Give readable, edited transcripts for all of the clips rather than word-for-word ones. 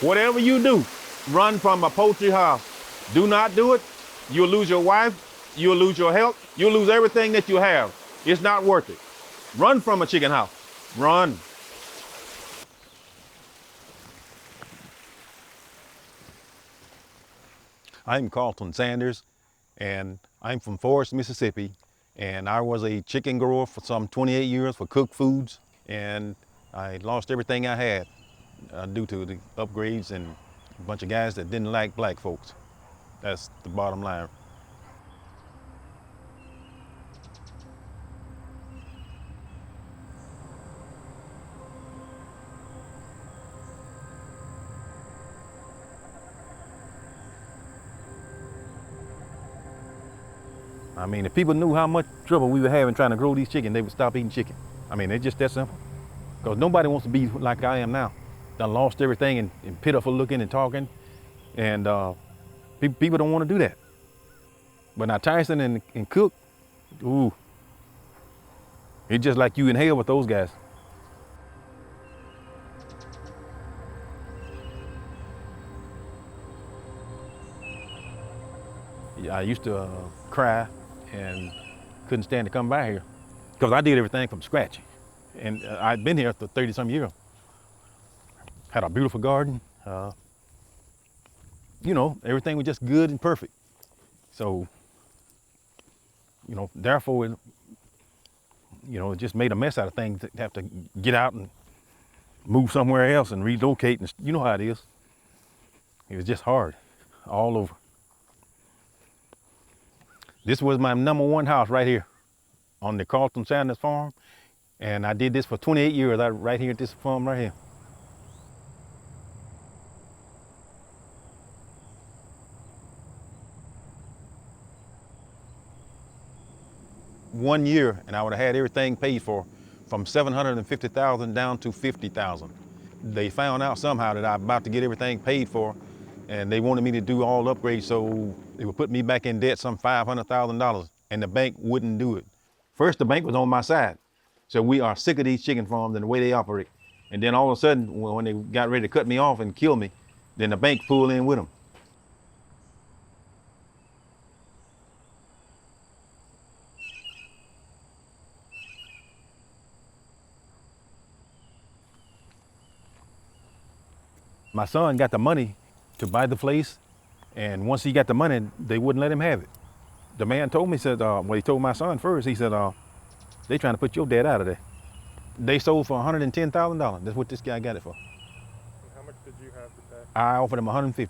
Whatever you do, run from a poultry house. Do not do it. You'll lose your wife. You'll lose your health. You'll lose everything that you have. It's not worth it. Run from a chicken house. Run. I'm Carlton Sanders, and I'm from Forest, Mississippi, and I was a chicken grower for some 28 years for Cook Foods, and I lost everything I had due to the upgrades and a bunch of guys that didn't like black folks. That's the bottom line. I mean, if people knew how much trouble we were having trying to grow these chickens, they would stop eating chicken. I mean, it's just that simple. Because nobody wants to be like I am now. Done lost everything and pitiful looking and talking. And people don't want to do that. But now Tyson and Cook, ooh, it's just like you in hell with those guys. I used to cry and couldn't stand to come by here because I did everything from scratch. And I'd been here for 30-some years. Had a beautiful garden. You know, everything was just good and perfect. So, you know, therefore, it just made a mess out of things. To have to get out and move somewhere else and relocate, and you know how it is. It was just hard, all over. This was my #1 house right here on the Carlton Sanders farm. And I did this for 28 years right here at this farm right here. One year, and I would have had everything paid for, from $750,000 down to $50,000. They found out somehow that I'm about to get everything paid for, and they wanted me to do all upgrades, so they would put me back in debt some $500,000, and the bank wouldn't do it. First, the bank was on my side. So we are sick of these chicken farms and the way they operate. And then all of a sudden, when they got ready to cut me off and kill me, then the bank pulled in with them. My son got the money to buy the place, and once he got the money, they wouldn't let him have it. The man told me, he told my son first, he said, they trying to put your dad out of there. They sold for $110,000. That's what this guy got it for. And how much did you have to pay? I offered him $150,000.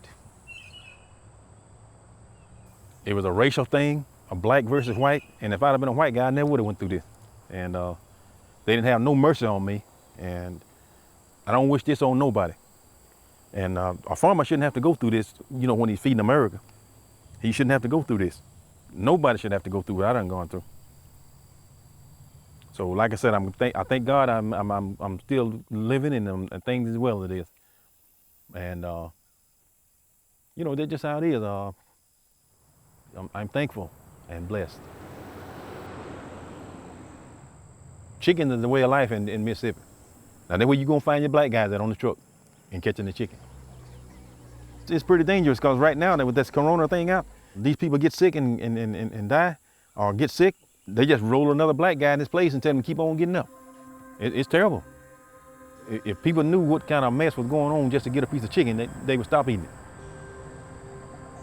It was a racial thing, a black versus white, and if I'd have been a white guy, I never would have went through this. And they didn't have no mercy on me, and I don't wish this on nobody. And a farmer shouldn't have to go through this, when he's feeding America. He shouldn't have to go through this. Nobody should have to go through what I done gone through. So, like I said, I thank God I'm still living and things as well it is. And that's just how it is. I'm thankful and blessed. Chicken is the way of life in Mississippi. Now, that's where you're gonna find your black guys that on the truck and catching the chicken. It's pretty dangerous because right now, with this corona thing out, these people get sick and die or get sick. They just roll another black guy in his place and tell him to keep on getting up. It's terrible. If people knew what kind of mess was going on just to get a piece of chicken, they would stop eating it.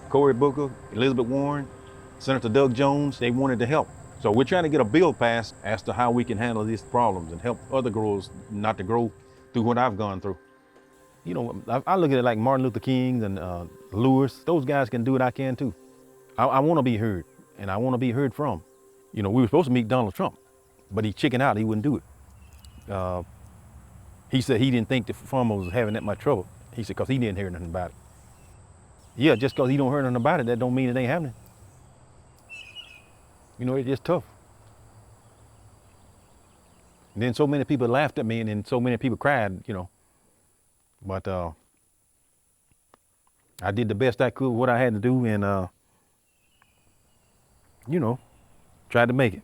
Cory Booker, Elizabeth Warren, Senator Doug Jones, they wanted to help. So we're trying to get a bill passed as to how we can handle these problems and help other growers not to grow through what I've gone through. I look at it like Martin Luther King and Lewis. Those guys can do what I can too. I want to be heard, and I want to be heard from. We were supposed to meet Donald Trump, but he chickened out. He wouldn't do it. He said he didn't think the farmer was having that much trouble. He said because he didn't hear nothing about it. Yeah, just because he don't hear nothing about it, that don't mean it ain't happening. It's just tough. And then so many people laughed at me, and then so many people cried, But I did the best I could, what I had to do, and tried to make it.